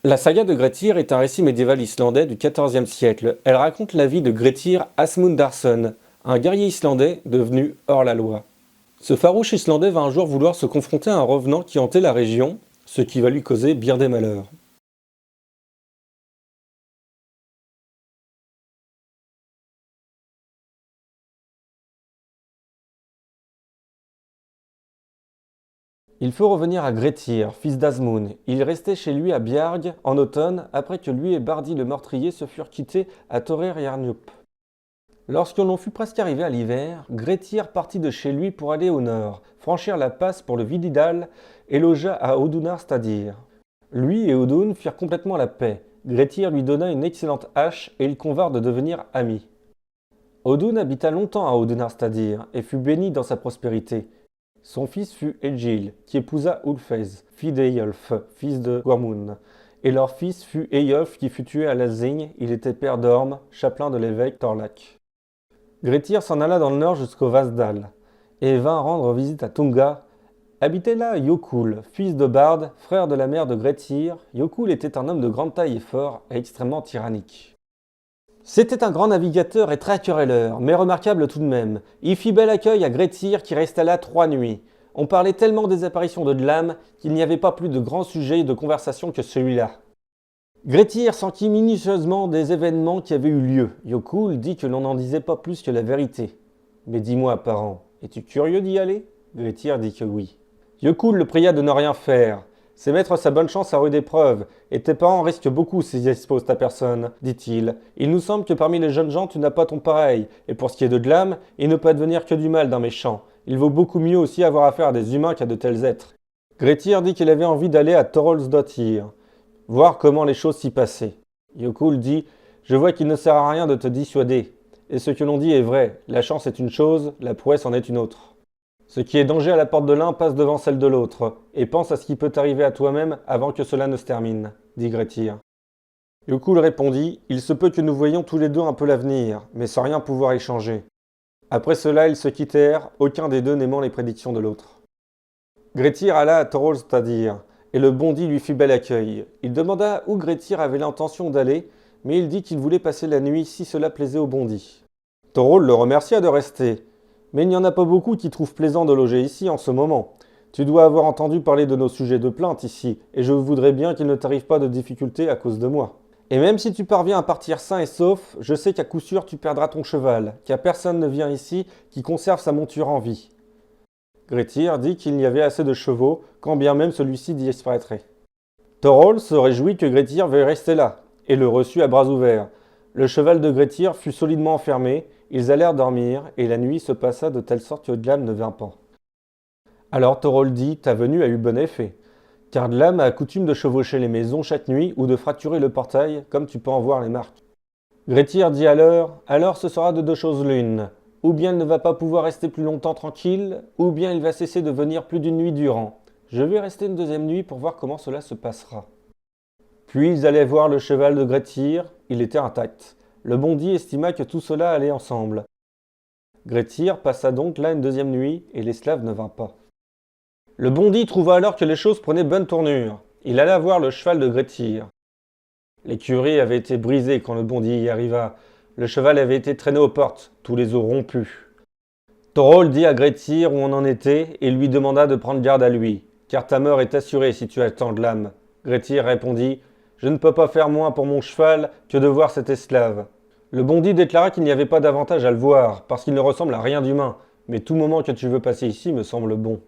La saga de Grettir est un récit médiéval islandais du XIVe siècle. Elle raconte la vie de Grettir Asmundarson, un guerrier islandais devenu hors-la-loi. Ce farouche islandais va un jour vouloir se confronter à un revenant qui hantait la région, ce qui va lui causer bien des malheurs. Il faut revenir à Grettir, fils d'Asmund. Il restait chez lui à Bjarg en automne après que lui et Bardi le meurtrier se furent quittés à Thorir-Jarnúp. Lorsque l'on fut presque arrivé à l'hiver, Grettir partit de chez lui pour aller au nord, franchir la passe pour le Vididal et logea à Audunarstadir. Lui et Audun firent complètement la paix. Grettir lui donna une excellente hache et ils convinrent de devenir amis. Audun habita longtemps à Audunarstadir et fut béni dans sa prospérité. Son fils fut Egil, qui épousa Ulfez, fille d'Eyjolf, fils de Gormund. Et leur fils fut Eyjolf, qui fut tué à Lazzing. Il était père d'Orm, chapelain de l'évêque Thorlak. Grettir s'en alla dans le nord jusqu'au Vasdal, et vint rendre visite à Tunga. Habitait là Yokul, fils de Bard, frère de la mère de Grettir. Yokul était un homme de grande taille et fort, et extrêmement tyrannique. C'était un grand navigateur et très querelleur, mais remarquable tout de même. Il fit bel accueil à Grettir qui resta là 3 nuits. On parlait tellement des apparitions de Dlam qu'il n'y avait pas plus de grand sujet de conversation que celui-là. Grettir s'enquit minutieusement des événements qui avaient eu lieu. Yokul dit que l'on n'en disait pas plus que la vérité. Mais dis-moi, parent, es-tu curieux d'y aller? Grettir dit que oui. Yokul le pria de ne rien faire. C'est mettre sa bonne chance à rude épreuve, et tes parents risquent beaucoup s'ils exposent ta personne, dit-il. Il nous semble que parmi les jeunes gens tu n'as pas ton pareil, et pour ce qui est de Dlam, il ne peut advenir que du mal d'un méchant. Il vaut beaucoup mieux aussi avoir affaire à des humains qu'à de tels êtres. Grettir dit qu'il avait envie d'aller à Thoroldsdottir, voir comment les choses s'y passaient. Yokul dit « Je vois qu'il ne sert à rien de te dissuader. Et ce que l'on dit est vrai, la chance est une chose, la prouesse en est une autre. Ce qui est danger à la porte de l'un passe devant celle de l'autre, et pense à ce qui peut t'arriver à toi-même avant que cela ne se termine, dit Grettir. Yokul répondit « Il se peut que nous voyions tous les deux un peu l'avenir, mais sans rien pouvoir y changer. » Après cela, ils se quittèrent, aucun des deux n'aimant les prédictions de l'autre. Grettir alla à Thorolstadir, et le bandit lui fit bel accueil. Il demanda où Grettir avait l'intention d'aller, mais il dit qu'il voulait passer la nuit si cela plaisait au bandit. Thorol le remercia de rester, mais il n'y en a pas beaucoup qui trouvent plaisant de loger ici en ce moment. Tu dois avoir entendu parler de nos sujets de plainte ici, et je voudrais bien qu'il ne t'arrive pas de difficultés à cause de moi. Et même si tu parviens à partir sain et sauf, je sais qu'à coup sûr tu perdras ton cheval, car personne ne vient ici qui conserve sa monture en vie. Grettir dit qu'il y avait assez de chevaux, quand bien même celui-ci disparaîtrait. Thorol se réjouit que Grettir veuille rester là, et le reçut à bras ouverts. Le cheval de Grettir fut solidement enfermé, ils allèrent dormir, et la nuit se passa de telle sorte que Dlam ne vint pas. Alors Thorol dit « Ta venue a eu bon effet, car Dlam a coutume de chevaucher les maisons chaque nuit ou de fracturer le portail, comme tu peux en voir les marques. » Grettir dit alors ce sera de deux choses l'une. Ou bien il ne va pas pouvoir rester plus longtemps tranquille, ou bien il va cesser de venir plus d'une nuit durant. Je vais rester une deuxième nuit pour voir comment cela se passera. Puis ils allaient voir le cheval de Grettir, il était intact. Le bandit estima que tout cela allait ensemble. Grettir passa donc là une deuxième nuit, et l'esclave ne vint pas. Le bandit trouva alors que les choses prenaient bonne tournure. Il alla voir le cheval de Grettir. L'écurie avait été brisée quand le bandit y arriva. Le cheval avait été traîné aux portes, tous les os rompus. Thorol dit à Grettir où on en était et lui demanda de prendre garde à lui, car ta mort est assurée si tu attends de l'âme. Grettir répondit « Je ne peux pas faire moins pour mon cheval que de voir cet esclave. » Le bandit déclara qu'il n'y avait pas d'avantage à le voir, parce qu'il ne ressemble à rien d'humain, mais tout moment que tu veux passer ici me semble bon.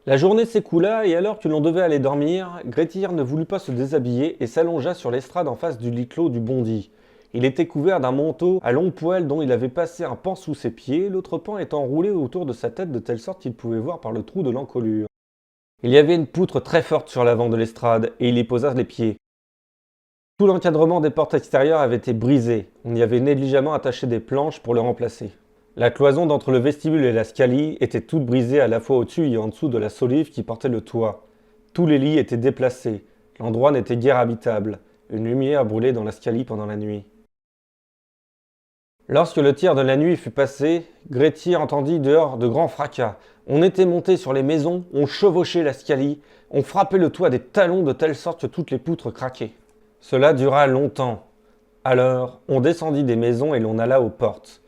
La journée s'écoula et alors que l'on devait aller dormir, Grettir ne voulut pas se déshabiller et s'allongea sur l'estrade en face du lit clos du bandit. Il était couvert d'un manteau à longs poils dont il avait passé un pan sous ses pieds, l'autre pan étant roulé autour de sa tête de telle sorte qu'il pouvait voir par le trou de l'encolure. Il y avait une poutre très forte sur l'avant de l'estrade et il y posa les pieds. Tout l'encadrement des portes extérieures avait été brisé, on y avait négligemment attaché des planches pour le remplacer. La cloison d'entre le vestibule et la scalie était toute brisée à la fois au-dessus et en dessous de la solive qui portait le toit. Tous les lits étaient déplacés. L'endroit n'était guère habitable. Une lumière brûlait dans la scalie pendant la nuit. Lorsque le tiers de la nuit fut passé, Grettir entendit dehors de grands fracas. On était monté sur les maisons, on chevauchait la scalie, on frappait le toit des talons de telle sorte que toutes les poutres craquaient. Cela dura longtemps. Alors, on descendit des maisons et l'on alla aux portes.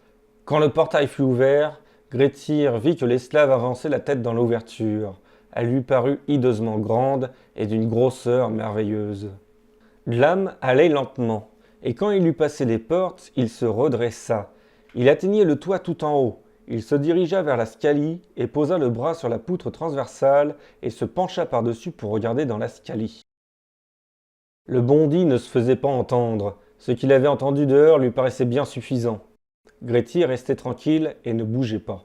Quand le portail fut ouvert, Grettir vit que l'esclave avançait la tête dans l'ouverture. Elle lui parut hideusement grande et d'une grosseur merveilleuse. Glam allait lentement, et quand il eut passé les portes, il se redressa. Il atteignit le toit tout en haut. Il se dirigea vers la scalie et posa le bras sur la poutre transversale et se pencha par-dessus pour regarder dans la scalie. Le bondi ne se faisait pas entendre. Ce qu'il avait entendu dehors lui paraissait bien suffisant. Grettir restait tranquille et ne bougeait pas.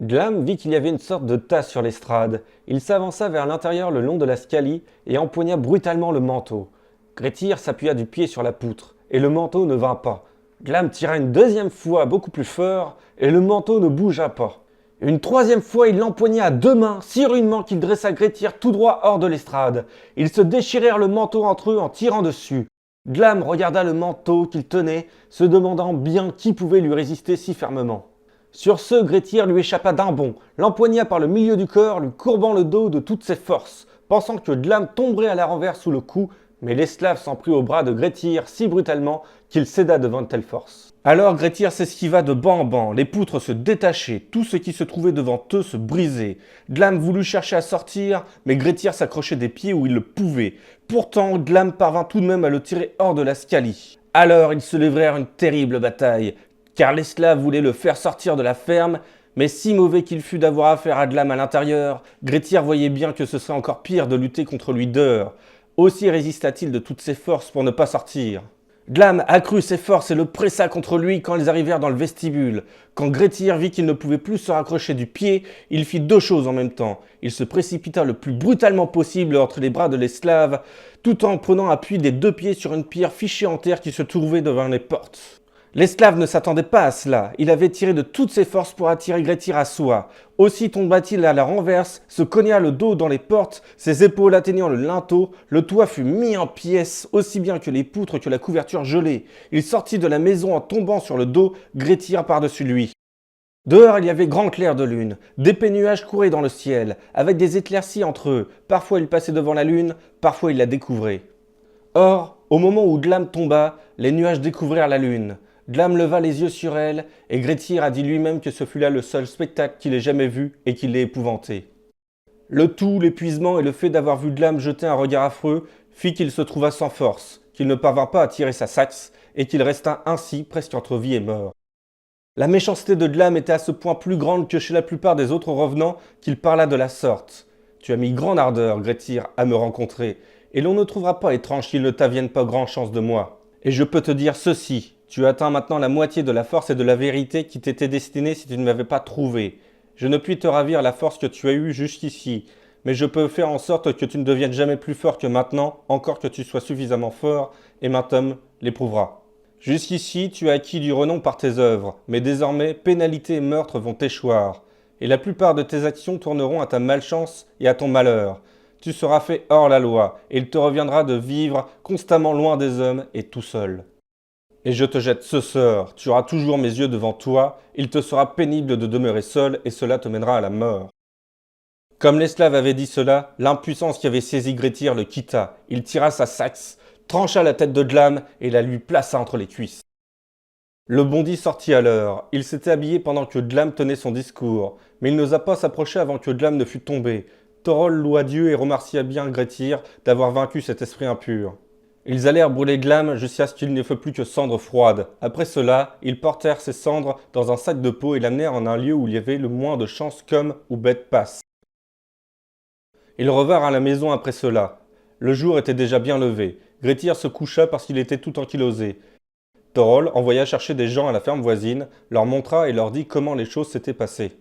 Glam vit qu'il y avait une sorte de tasse sur l'estrade. Il s'avança vers l'intérieur le long de la scalie et empoigna brutalement le manteau. Grettir s'appuya du pied sur la poutre, et le manteau ne vint pas. Glam tira une deuxième fois beaucoup plus fort, et le manteau ne bougea pas. Une troisième fois, il l'empoigna à deux mains, si rudement qu'il dressa Grettir tout droit hors de l'estrade. Ils se déchirèrent le manteau entre eux en tirant dessus. Glam regarda le manteau qu'il tenait, se demandant bien qui pouvait lui résister si fermement. Sur ce, Grettir lui échappa d'un bond, l'empoigna par le milieu du corps, lui courbant le dos de toutes ses forces, pensant que Glam tomberait à la renverse sous le coup, mais l'esclave s'en prit au bras de Grettir si brutalement qu'il céda devant une telle force. Alors Grettir s'esquiva de banc en banc, les poutres se détachaient, tout ce qui se trouvait devant eux se brisait. Glam voulut chercher à sortir, mais Grettir s'accrochait des pieds où il le pouvait. Pourtant, Glam parvint tout de même à le tirer hors de la scalie. Alors ils se livrèrent une terrible bataille, car l'esclave voulait le faire sortir de la ferme, mais si mauvais qu'il fût d'avoir affaire à Glam à l'intérieur, Grettir voyait bien que ce serait encore pire de lutter contre lui dehors. Aussi résista-t-il de toutes ses forces pour ne pas sortir. Glam accrut ses forces et le pressa contre lui quand ils arrivèrent dans le vestibule. Quand Grettir vit qu'il ne pouvait plus se raccrocher du pied, il fit deux choses en même temps. Il se précipita le plus brutalement possible entre les bras de l'esclave, tout en prenant appui des deux pieds sur une pierre fichée en terre qui se trouvait devant les portes. L'esclave ne s'attendait pas à cela. Il avait tiré de toutes ses forces pour attirer Grettir à soi. Aussi tomba-t-il à la renverse, se cogna le dos dans les portes, ses épaules atteignant le linteau, le toit fut mis en pièces, aussi bien que les poutres que la couverture gelée. Il sortit de la maison en tombant sur le dos, Grettir par-dessus lui. Dehors, il y avait grand clair de lune. D'épais nuages couraient dans le ciel, avec des éclaircies entre eux. Parfois il passait devant la lune, parfois il la découvrait. Or, au moment où Glam tomba, les nuages découvrirent la lune. Glam leva les yeux sur elle, et Grettir a dit lui-même que ce fut là le seul spectacle qu'il ait jamais vu et qui l'ait épouvanté. Le tout, l'épuisement et le fait d'avoir vu Glam jeter un regard affreux, fit qu'il se trouva sans force, qu'il ne parvint pas à tirer sa saxe, et qu'il resta ainsi presque entre vie et mort. La méchanceté de Glam était à ce point plus grande que chez la plupart des autres revenants qu'il parla de la sorte. Tu as mis grande ardeur, Grettir, à me rencontrer, et l'on ne trouvera pas étrange qu'il ne t'avienne pas grand chance de moi. Et je peux te dire ceci, tu atteins maintenant la moitié de la force et de la vérité qui t'étaient destinées si tu ne m'avais pas trouvé. Je ne puis te ravir la force que tu as eue jusqu'ici, mais je peux faire en sorte que tu ne deviennes jamais plus fort que maintenant, encore que tu sois suffisamment fort, et maint homme l'éprouvera. Jusqu'ici, tu as acquis du renom par tes œuvres, mais désormais, pénalité et meurtre vont t'échoir, et la plupart de tes actions tourneront à ta malchance et à ton malheur. Tu seras fait hors la loi, et il te reviendra de vivre constamment loin des hommes et tout seul. Et je te jette ce sort, tu auras toujours mes yeux devant toi, il te sera pénible de demeurer seul, et cela te mènera à la mort. Comme l'esclave avait dit cela, l'impuissance qui avait saisi Grettir le quitta. Il tira sa saxe, trancha la tête de Glam et la lui plaça entre les cuisses. Le bondi sortit alors. Il s'était habillé pendant que Glam tenait son discours, mais il n'osa pas s'approcher avant que Glam ne fût tombé. Thorol loua Dieu et remercia bien Grettir d'avoir vaincu cet esprit impur. Ils allèrent brûler Glam jusqu'à ce qu'il ne fût plus que cendres froides. Après cela, ils portèrent ces cendres dans un sac de peau et l'amenèrent en un lieu où il y avait le moins de chances qu'homme ou bête passe. Ils revinrent à la maison après cela. Le jour était déjà bien levé. Grettir se coucha parce qu'il était tout ankylosé. Thorol envoya chercher des gens à la ferme voisine, leur montra et leur dit comment les choses s'étaient passées.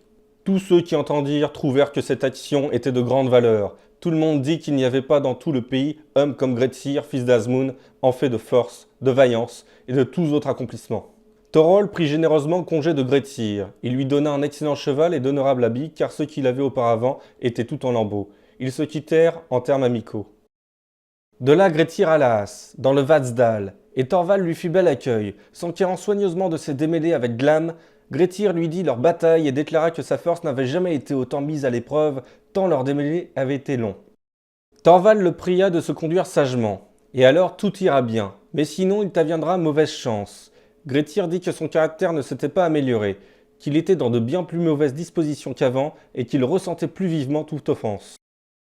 Tous ceux qui entendirent trouvèrent que cette action était de grande valeur. Tout le monde dit qu'il n'y avait pas dans tout le pays homme comme Grettir, fils d'Azmoun, en fait de force, de vaillance et de tous autres accomplissements. Thorol prit généreusement congé de Grettir. Il lui donna un excellent cheval et d'honorables habits, car ceux qu'il avait auparavant étaient tout en lambeaux. Ils se quittèrent en termes amicaux. De là Grettir alla As, dans le Vadsdal, et Thorvald lui fit bel accueil. S'enquérant soigneusement de ses démêlés avec Glam, Grettir lui dit leur bataille et déclara que sa force n'avait jamais été autant mise à l'épreuve, tant leurs démêlés avaient été longs. Thorvald le pria de se conduire sagement, et alors tout ira bien, mais sinon il t'aviendra mauvaise chance. Grettir dit que son caractère ne s'était pas amélioré, qu'il était dans de bien plus mauvaises dispositions qu'avant et qu'il ressentait plus vivement toute offense.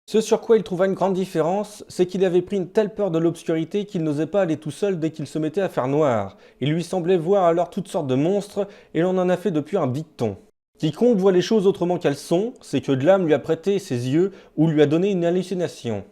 Ce sur quoi il trouva une grande différence, c'est qu'il avait pris une telle peur de l'obscurité qu'il n'osait pas aller tout seul dès qu'il se mettait à faire noir. Il lui semblait voir alors toutes sortes de monstres, et l'on en a fait depuis un dicton. Quiconque voit les choses autrement qu'elles sont, c'est que Glam lui a prêté ses yeux ou lui a donné une hallucination.